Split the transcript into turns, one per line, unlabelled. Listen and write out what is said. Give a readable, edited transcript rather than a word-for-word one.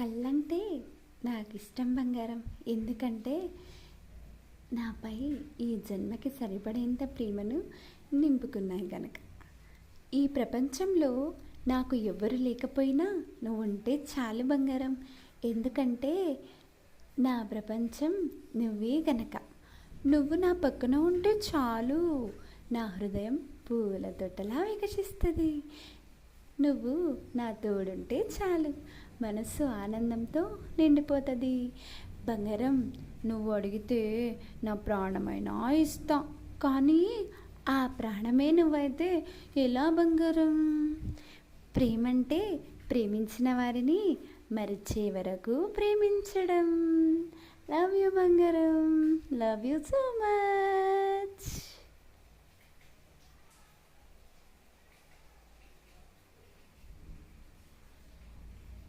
కళ్ళంటే నాకు ఇష్టం బంగారం. ఎందుకంటే నాపై ఈ జన్మకి సరిపడేంత ప్రేమను నింపుకున్నాయి గనక. ఈ ప్రపంచంలో నాకు ఎవ్వరు లేకపోయినా నువ్వు ఉంటే చాలు బంగారం. ఎందుకంటే నా ప్రపంచం నువ్వే గనక. నువ్వు నా పక్కన ఉంటే చాలు, నా హృదయం పూల తొట్టలా వికసిస్తుంది. నువ్వు నా తోడుంటే చాలు, మనస్సు ఆనందంతో నిండిపోతుంది. బంగారం, నువ్వు అడిగితే నా ప్రాణమైనా ఇస్తా, కానీ ఆ ప్రాణమే నువ్వైతే ఎలా బంగారం? ప్రేమంటే ప్రేమించిన వారిని మరిచే వరకు ప్రేమించడం. లవ్ యూ బంగారం, లవ్ యూ సో మచ్.